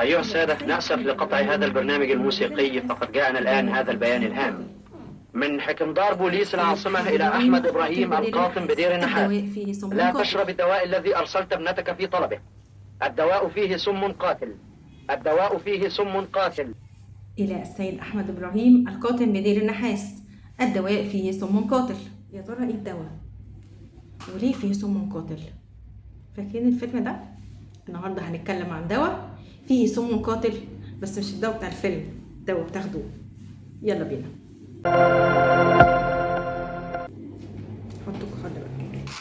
أيها السادة، نأسف لقطع هذا البرنامج الموسيقي، فقد جاءنا الآن هذا البيان الهام من حكمدار بوليس العاصمة إلى أحمد إبراهيم القاطن بدير النحاس: لا تشرب الدواء الذي أرسلت ابنتك في طلبه. الدواء فيه سم قاتل. الدواء فيه سم قاتل. إلى السيد أحمد إبراهيم القاطن بدير النحاس: الدواء فيه سم قاتل. يا ترى إيه الدواء؟ وليه فيه سم قاتل؟ فاكرين الفيلم ده؟ النهارده هنتكلم عن دواء فيه سم قاتل، بس مش الدواء بتاع الفيلم، دواء بتاخدوه. يلا بينا.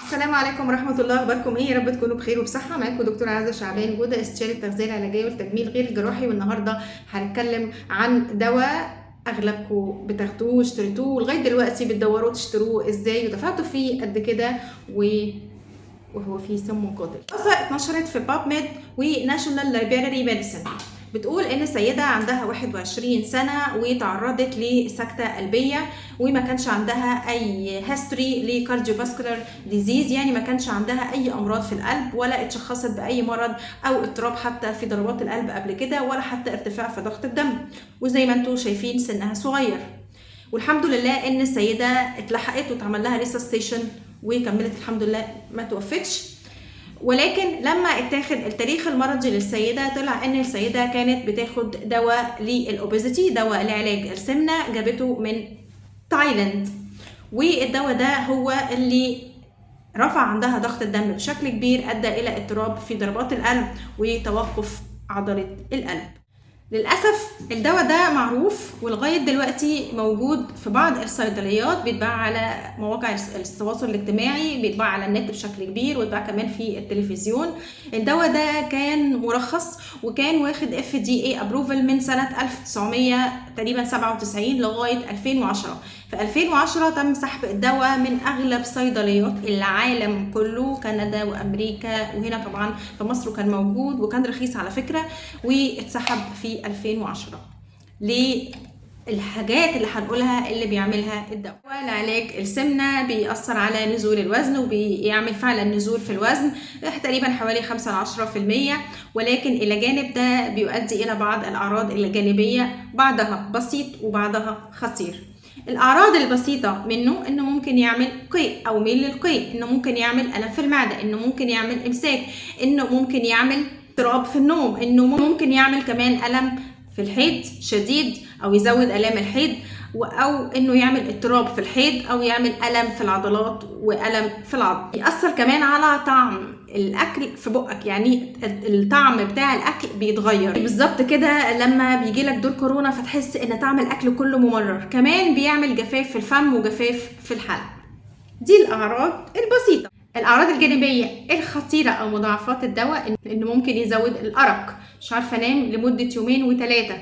السلام عليكم ورحمة الله، أخباركم إيه؟ يا رب تكونوا بخير وبصحة. معاكم دكتورة عزة شعبان جودة، استشاري التغذية العلاجية والتجميل غير الجراحي، والنهارده هنتكلم عن دواء أغلبكم بتاخدوه واشتريتوه ولغاية دلوقتي بتدوروا تشتروه إزاي ودفعتوا فيه قد كده وهو فيه سم قاتل. دراسة اتنشرت في باب ميد وناشونال لايبراري ميديسن بتقول ان سيدة عندها 21 سنة وتعرضت لسكتة قلبية وما كانش عندها اي هيستوري لكارديوفاسكولار ديزيز، يعني ما كانش عندها اي امراض في القلب ولا اتشخصت باي مرض او اضطراب حتى في ضربات القلب قبل كده، ولا حتى ارتفاع في ضغط الدم، وزي ما انتم شايفين سنها صغير. والحمد لله ان السيدة اتلحقت واتعمل لها ريسستيشن وكملت الحمد لله، ما توفتش. ولكن لما اتاخد التاريخ المرضي للسيدة طلع ان السيدة كانت بتاخد دواء للأوبيزيتي، دواء لعلاج السمنة، جابته من تايلاند، والدواء ده هو اللي رفع عندها ضغط الدم بشكل كبير، ادى الى اضطراب في ضربات القلب وتوقف عضلة القلب. للأسف الدواء ده معروف ولغاية دلوقتي موجود في بعض الصيدليات، بيتباع على مواقع التواصل الاجتماعي، بيتباع على النت بشكل كبير، ويتباع كمان في التلفزيون. الدواء ده كان مرخص وكان واخد FDA approval من سنة 1997 لغاية 2010. في 2010 تم سحب الدواء من أغلب صيدليات العالم كله، كندا وأمريكا، وهنا طبعا في مصر كان موجود وكان رخيص على فكرة، واتسحب في 2010. ليه؟ الحاجات اللي هنقولها اللي بيعملها الدواء. لعلاج السمنة بيأثر على نزول الوزن وبيعمل فعلا نزول في الوزن تقريبا حوالي 5-10%، ولكن إلى جانب ده بيؤدي إلى بعض الأعراض الجانبية، بعضها بسيط وبعضها خطير. الأعراض البسيطة منه إنه ممكن يعمل قيء أو ميل للقيء، إنه ممكن يعمل ألم في المعدة، إنه ممكن يعمل إمساك، إنه ممكن يعمل اضطراب في النوم، إنه ممكن يعمل كمان ألم في الحيض شديد أو يزود آلام الحيض، أو إنه يعمل اضطراب في الحيض أو يعمل ألم في العضلات وألم في العظم. يأثر كمان على طعم الأكل في بقك، يعني الطعم بتاع الأكل بيتغير بالظبط كده لما بيجيلك دور كورونا فتحس إن طعم الأكل كله ممرر. كمان بيعمل جفاف في الفم وجفاف في الحلق. دي الأعراض البسيطة. الأعراض الجانبية الخطيرة أو مضاعفات الدواء إنه ممكن يزود الأرق، مش عارفة أنام لمدة 2 و3،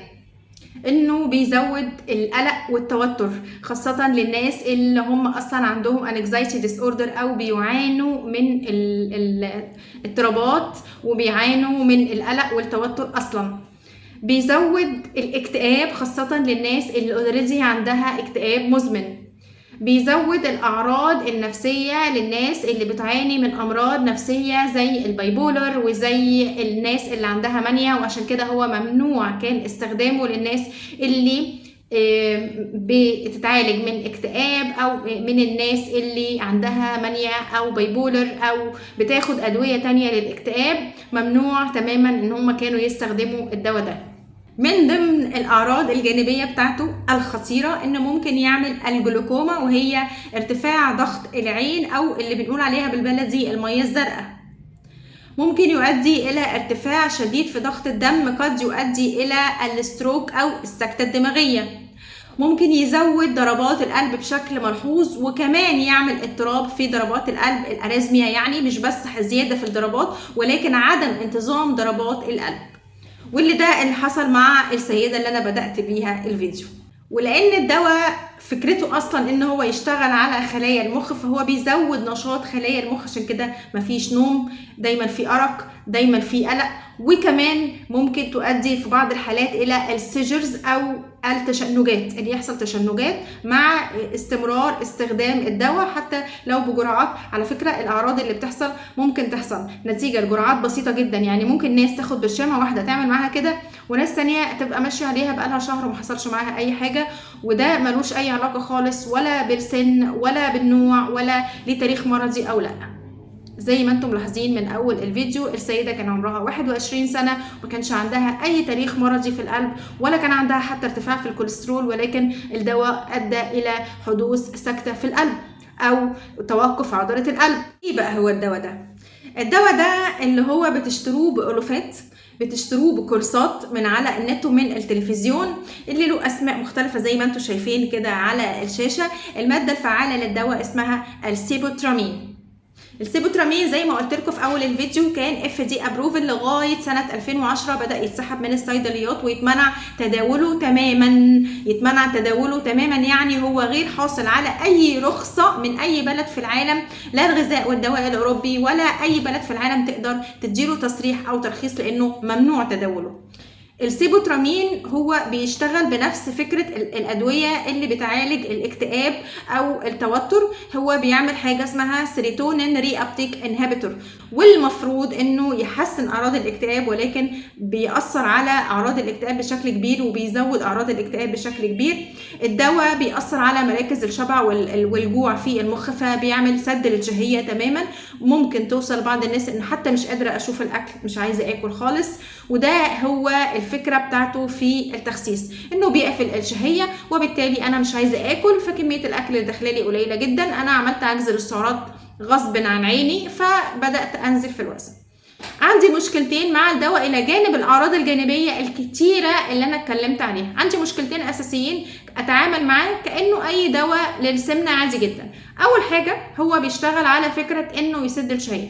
إنه بيزود القلق والتوتر خاصة للناس اللي هم أصلا عندهم anxiety disorder أو بيعانوا من الاضطرابات وبيعانوا من القلق والتوتر أصلا. بيزود الاكتئاب خاصة للناس اللي already عندها اكتئاب مزمن. بيزود الأعراض النفسية للناس اللي بتعاني من أمراض نفسية زي البايبولر وزي الناس اللي عندها مانيا، وعشان كده هو ممنوع كان استخدامه للناس اللي بتتعالج من اكتئاب أو من الناس اللي عندها مانيا أو بايبولر أو بتاخد أدوية تانية للاكتئاب. ممنوع تماما إن هم كانوا يستخدموا الدواء ده. من ضمن الأعراض الجانبية بتاعته الخطيرة إنه ممكن يعمل الجلوكوما، وهي ارتفاع ضغط العين أو اللي بنقول عليها بالبلدي المية الزرقاء. ممكن يؤدي إلى ارتفاع شديد في ضغط الدم، قد يؤدي إلى الستروك أو السكتة الدماغية. ممكن يزود ضربات القلب بشكل ملحوظ، وكمان يعمل اضطراب في ضربات القلب، الأريزميا، يعني مش بس زيادة في الضربات ولكن عدم انتظام ضربات القلب. واللي ده اللي حصل مع السيدة اللي أنا بدأت بيها الفيديو. ولأن الدواء فكرته أصلا إن هو يشتغل على خلايا المخ، فهو بيزود نشاط خلايا المخ، عشان كده مفيش نوم، دايما في أرق، دايما في قلق، وكمان ممكن تؤدي في بعض الحالات إلى السيجرز أو التشنجات، اللي يحصل تشنجات مع استمرار استخدام الدواء حتى لو بجرعات. على فكرة الأعراض اللي بتحصل ممكن تحصل نتيجة لجرعات بسيطة جدا، يعني ممكن ناس تاخد برشامة واحدة تعمل معاها كده، وناس تانية تبقى ماشيه عليها بقالها شهر وما حصلش معاها اي حاجه، وده ملوش اي علاقه خالص ولا بالسن ولا بالنوع ولا ليه تاريخ مرضي او لا. زي ما انتم ملاحظين من اول الفيديو، السيده كان عمرها 21 سنه وما كانش عندها اي تاريخ مرضي في القلب ولا كان عندها حتى ارتفاع في الكوليسترول، ولكن الدواء ادى الى حدوث سكته في القلب او توقف عضله القلب. ايه بقى هو الدواء ده؟ الدواء ده اللي هو بتشتروه بألوفات، بتشتروه بكورسات من على النت ومن التلفزيون، اللي له اسماء مختلفه زي ما انتم شايفين كده على الشاشه. الماده الفعاله للدواء اسمها السيبوترامين. السيبوترامين زي ما قلت لكم في اول الفيديو كان FDA ابروفل لغايه سنه 2010، بدا يتسحب من الصيدليات ويتمنع تداوله تماما. يعني هو غير حاصل على اي رخصه من اي بلد في العالم، لا الغذاء والدواء الاوروبي ولا اي بلد في العالم تقدر تديله تصريح او ترخيص لانه ممنوع تداوله. السيبوترامين هو بيشتغل بنفس فكرة الأدوية اللي بتعالج الاكتئاب أو التوتر، هو بيعمل حاجة اسمها سيروتونين ري ابتيك انهبيتور، والمفروض انه يحسن أعراض الاكتئاب، ولكن بيأثر على أعراض الاكتئاب بشكل كبير وبيزود أعراض الاكتئاب بشكل كبير. الدواء بيأثر على مراكز الشبع والجوع في المخ، فبيعمل سد للشهية تماما. ممكن توصل بعض الناس ان حتى مش قادرة اشوف الاكل، مش عايزة اكل خالص، وده هو الفكرة بتاعته في التخسيس، انه بيقفل الشهية وبالتالي انا مش عايزة اكل، فكمية الاكل اللي داخلالي قليلة جدا، انا عملت عجز للسعرات غصب عن عيني فبدأت انزل في الوزن. عندي مشكلتين مع الدواء الى جانب الاعراض الجانبيه الكتيره اللي انا اتكلمت عليها. عندي مشكلتين اساسيين اتعامل معاه كانه اي دواء للسمنه عادي جدا. اول حاجه هو بيشتغل على فكره انه يسد الشهيه.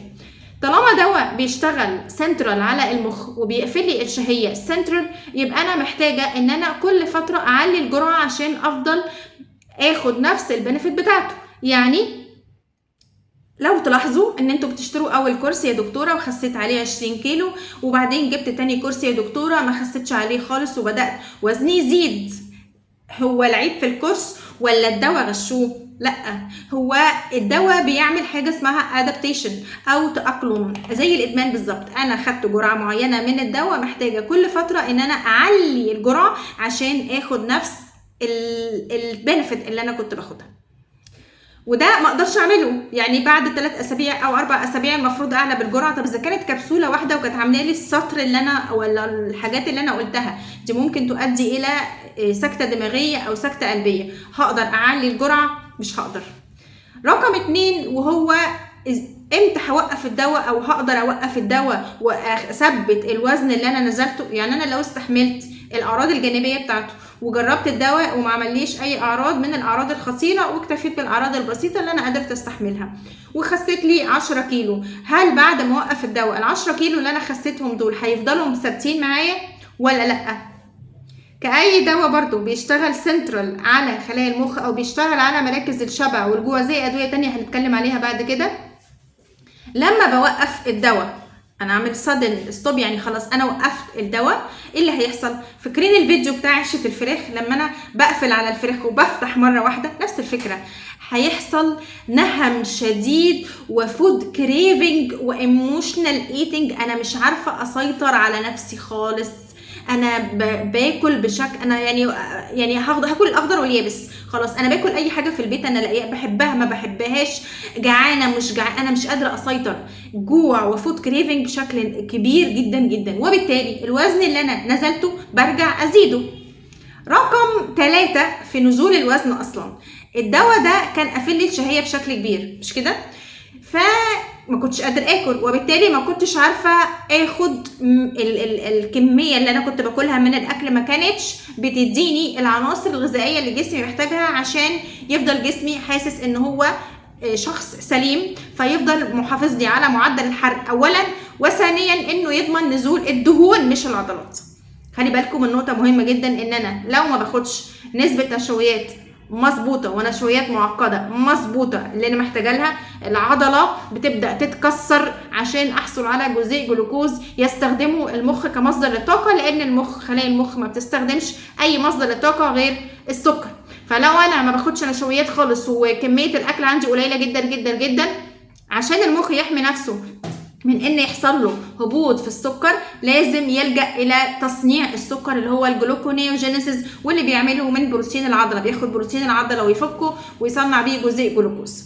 طالما دواء بيشتغل سنترال على المخ وبيقفل لي الشهيه سنترال، يبقى انا محتاجه ان انا كل فتره اعلي الجرعه عشان افضل اخد نفس البنفيت بتاعته. يعني لو تلاحظوا ان انتوا بتشتروا اول كورس يا دكتوره وخسيت عليه 20 كيلو، وبعدين جبت تاني كورس يا دكتوره ما خسيتش عليه خالص وبدات وزني يزيد، هو العيب في الكورس ولا الدواء غشوه؟ لا، هو الدواء بيعمل حاجه اسمها ادابتيشن او تاقلم، زي الادمان بالظبط. انا خدت جرعه معينه من الدواء، محتاجه كل فتره ان انا اعلي الجرعه عشان اخد نفس البنفيت اللي انا كنت باخدها، وده ما اقدرش اعمله. يعني بعد 3 أسابيع او 4 أسابيع المفروض اعلى بالجرعه. طب اذا كانت كبسوله واحده وكانت عامله لي السطر اللي انا ولا الحاجات اللي انا قلتها دي ممكن تؤدي الى سكته دماغيه او سكته قلبيه، هقدر اعلي الجرعه؟ مش هقدر. رقم 2، وهو امتى هوقف الدواء او هقدر اوقف الدواء واثبت الوزن اللي انا نزلته. يعني انا لو استحملت الاعراض الجانبيه بتاعته وجربت الدواء وما عمليش اي اعراض من الاعراض الخطيره واكتفيت بالاعراض البسيطه اللي انا قدرت استحملها وخسيت لي 10 كيلو، هل بعد ما اوقف الدواء ال10 كيلو اللي انا خسيتهم دول هيفضلوا ثابتين معايا ولا لا؟ كأي دواء برضو بيشتغل سنترال على خلايا المخ او بيشتغل على مراكز الشبع والجوع زي ادويه تانية هنتكلم عليها بعد كده، لما بوقف الدواء انا اعمل sudden stop، يعني خلاص انا وقفت الدواء، ايه اللي هيحصل؟ فاكرين الفيديو بتاع عشه الفراخ لما انا بقفل على الفراخ وبفتح مره واحده؟ نفس الفكره، هيحصل نهم شديد وفود كريفنج وايموشنال ايتنج، انا مش عارفه اسيطر على نفسي خالص، انا باكل بشكل انا يعني هاكل الاخضر واليابس، خلاص انا باكل اي حاجه في البيت انا لاقيها بحبها ما بحبهاش، جعانه مش جعانه، انا مش قادره اسيطر، جوع وفود كريفنج بشكل كبير جدا جدا، وبالتالي الوزن اللي انا نزلته برجع ازيده. رقم 3 في نزول الوزن، اصلا الدواء ده كان قافل لي الشهيه بشكل كبير مش كده؟ فما كنتش قادر اكل، وبالتالي ما كنتش عارفه اخد الكميه اللي انا كنت باكلها من الاكل، ما كانتش بتديني العناصر الغذائيه اللي جسمي محتاجها عشان يفضل جسمي حاسس ان هو شخص سليم، فيفضل محافظ لي على معدل الحرق اولا، وثانيا انه يضمن نزول الدهون مش العضلات. خلي بالكم من نقطه مهمه جدا، ان انا لو ما باخدش نسبه نشويات مظبوطه ونشويات معقده مظبوطه اللي انا محتاجه لها، العضله بتبدا تتكسر عشان احصل على جزيء جلوكوز يستخدمه المخ كمصدر للطاقه، لان خلايا المخ ما بتستخدمش اي مصدر للطاقه غير السكر. فلو انا ما باخدش نشويات خالص وكميه الاكل عندي قليله جدا جدا جدا، عشان المخ يحمي نفسه من ان يحصل له هبوط في السكر لازم يلجأ الى تصنيع السكر اللي هو الجلوكونيوجينيسيس، واللي بيعمله من بروتين العضله، بياخد بروتين العضله ويفكه ويصنع بيه جزيء جلوكوز.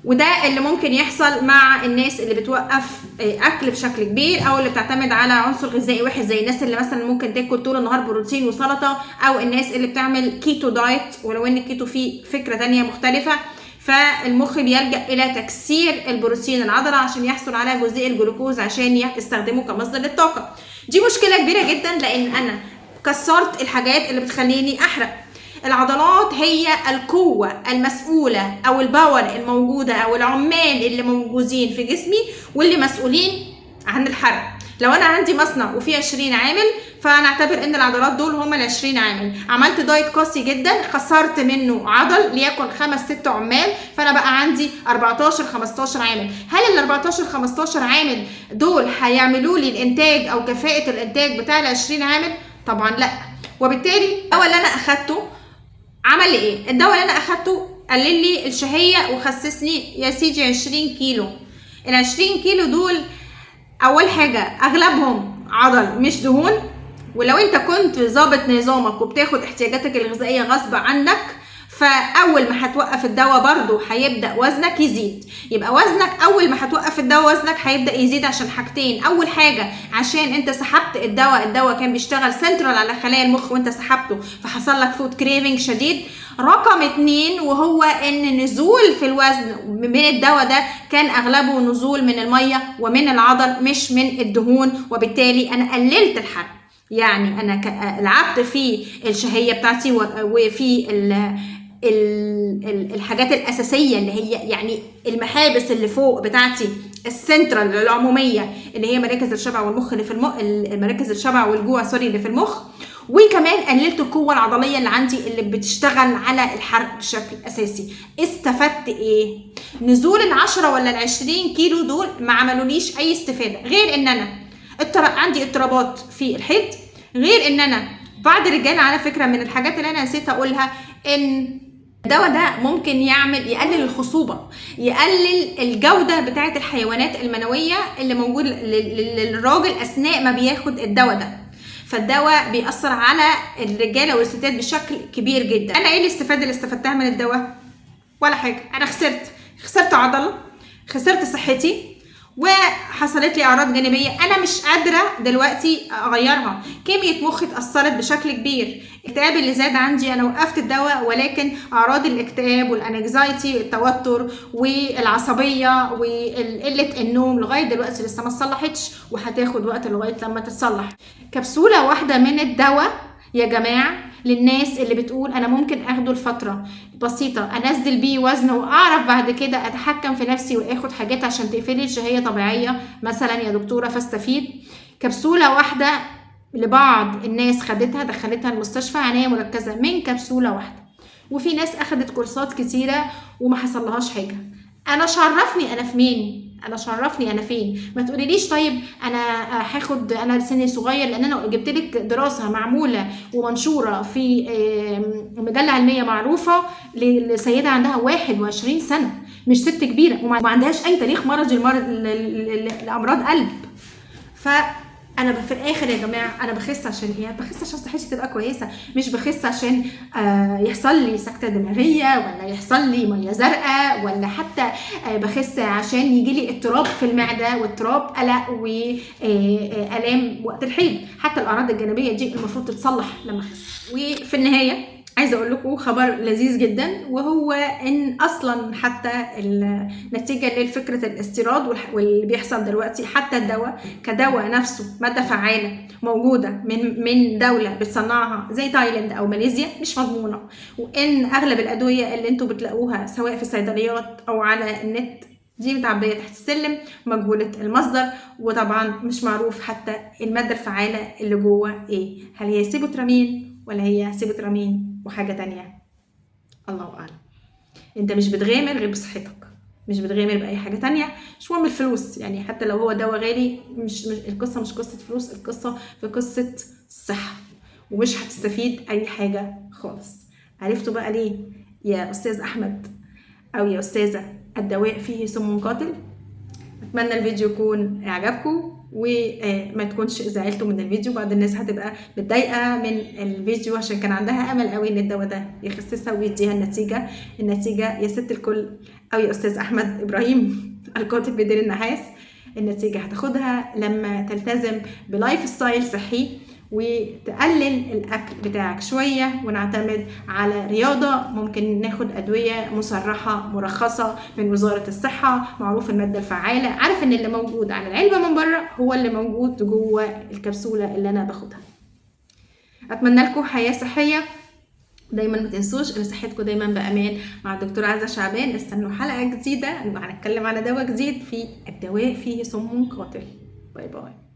وده اللي ممكن يحصل مع الناس اللي بتوقف اكل بشكل كبير، او اللي بتعتمد على عنصر غذائي واحد، زي الناس اللي مثلا ممكن تاكل طول النهار بروتين وسلطه، او الناس اللي بتعمل كيتو دايت، ولو ان الكيتو فيه فكره تانية مختلفه. فالمخ بيلجأ الى تكسير البروتين العضله عشان يحصل على جزيء الجلوكوز عشان يستخدمه كمصدر للطاقه. دي مشكله كبيره جدا، لان انا كسرت الحاجات اللي بتخليني احرق. العضلات هي القوة المسؤولة أو الباور الموجودة أو العمال اللي موجودين في جسمي واللي مسؤولين عن الحرق. لو أنا عندي مصنع وفيه 20 عامل، فنعتبر ان العضلات دول هم ال 20 عامل. عملت دايت قاسي جدا، خسرت منه عضل ليكن 5-6 عمال، فانا بقى عندي 14-15 عامل. هل ال 14-15 عامل دول هيعملوا لي الانتاج او كفاءة الانتاج بتاع ال 20 عامل؟ طبعا لا. وبالتالي الدواء اللي انا اخدته عمل لي ايه؟ الدواء اللي انا اخدته قلل لي الشهية وخسسني يا سيدي 20 كيلو. ال 20 كيلو دول اول حاجة اغلبهم عضل مش دهون، ولو انت كنت ظابط نظامك وبتاخد احتياجاتك الغذائية غصب عنك، فاول ما هتوقف الدواء برضو هيبدأ وزنك يزيد. يبقى وزنك اول ما هتوقف الدواء وزنك هيبدأ يزيد عشان حاجتين. اول حاجة عشان انت سحبت الدواء كان بيشتغل سنترال على خلايا المخ وانت سحبته، فحصل لك فود كريفنج شديد. رقم 2 وهو ان نزول في الوزن من الدواء ده كان اغلبه نزول من المية ومن العضل مش من الدهون، وبالتالي انا قللت الحرق. يعني انا لعبت في الشهية بتاعتي وفي الحاجات الاساسيه اللي هي يعني المحابس اللي فوق بتاعتي السنترال العموميه اللي هي مراكز الشبع والمخ اللي في مراكز الشبع والجوع اللي في المخ. وكمان قللت القوه العضليه اللي عندي اللي بتشتغل على الحرق بشكل اساسي. استفدت ايه؟ نزول ال10 ولا ال20 كيلو دول ما عملوليش اي استفاده، غير ان انا عندي اضطرابات في الحيض، غير ان انا بعض الرجال على فكره من الحاجات اللي انا نسيت اقولها ان الدواء ده ممكن يقلل الخصوبة، يقلل الجودة بتاعة الحيوانات المنوية اللي موجود للراجل أثناء ما بياخد الدواء ده. فالدواء بيأثر على الرجالة والستات بشكل كبير جدا. أنا إيه الاستفادة اللي استفدتها من الدواء؟ ولا حاجة. أنا خسرت عضلة، خسرت صحتي، وحصلت لي اعراض جانبيه انا مش قادره دلوقتي اغيرها. كميه مخي اتاثرت بشكل كبير. الاكتئاب اللي زاد عندي انا وقفت الدواء، ولكن اعراض الاكتئاب والانكزايتي التوتر والعصبيه وقله النوم لغايه دلوقتي لسه ما اتصلحتش، وهتاخد وقت لغايه لما تتصلح. كبسوله واحده من الدواء يا جماعه للناس اللي بتقول انا ممكن اخده لفتره بسيطه انزل بيه وزن واعرف بعد كده اتحكم في نفسي واخد حاجات عشان تقفلي الشهيه طبيعيه مثلا يا دكتوره فاستفيد. كبسوله واحده لبعض الناس خدتها دخلتها المستشفى عنايه مركزه من كبسوله واحده، وفي ناس اخدت كورسات كتيره وما حصلهاش حاجه. انا شرفني انا في مين؟ انا شرفني انا فين؟ ما تقوليليش طيب انا هاخد انا سني صغير، لان انا جبت لك دراسه معموله ومنشوره في مجله علميه معروفه لسيده عندها 21 سنه، مش ست كبيره وما عندهاش اي تاريخ مرضي لامراض قلب. انا في الاخر يا جماعه انا بخس عشان ايه؟ بخس عشان صحتي تبقى كويسه، مش بخس عشان يحصل لي سكته دماغيه ولا يحصل لي ميه زرقاء، ولا حتى بخس عشان يجي لي اضطراب في المعده واضطراب قلق والام وقت الحيض. حتى الاعراض الجانبيه دي المفروض تتصلح لما اخس. وفي النهايه عايزه اقول لكم خبر لذيذ جدا، وهو ان اصلا حتى النتيجه لفكره الاستيراد واللي بيحصل دلوقتي، حتى الدواء كدواء نفسه ماده فعاله موجوده من دوله بتصنعها زي تايلاند او ماليزيا مش مضمونه، وان اغلب الادويه اللي انتم بتلاقوها سواء في الصيدليات او على النت دي متعبيه تحت السلم، مجهوله المصدر، وطبعا مش معروف حتى الماده الفعاله اللي جوه ايه، هل هي سيبوترامين ولا هي سيبوترامين وحاجه تانية، الله اعلم. انت مش بتغامر غير بصحتك، مش بتغامر باي حاجه تانية. مش مهم الفلوس، يعني حتى لو هو دواء غالي مش القصه مش قصه فلوس، القصه في قصه صحه، ومش هتستفيد اي حاجه خالص. عرفتوا بقى ليه يا استاذ احمد او يا استاذه الدواء فيه سم قاتل؟ اتمنى الفيديو يكون اعجبكم وما تكونش زعلتوا من الفيديو. بعض الناس هتبقى متضايقه من الفيديو عشان كان عندها امل قوي ان الدواء ده يخسسها ويديها النتيجه يا ست الكل او يا استاذ احمد ابراهيم القاطب بدير النحاس، النتيجه هتاخدها لما تلتزم بلايف ستايل صحي وتقلل الاكل بتاعك شويه ونعتمد على رياضه. ممكن ناخد ادويه مصرحه مرخصه من وزاره الصحه، معروف الماده الفعاله، عارف ان اللي موجود على العلبه من بره هو اللي موجود جوه الكبسوله اللي انا باخدها. اتمنى لكم حياه صحيه دايما، ما تنسوش ان صحتكم دايما بامان. مع الدكتوره عزه شعبان، استنوا حلقه جديده هنتكلم على دواء جديد في الدواء فيه سم قاتل. باي باي.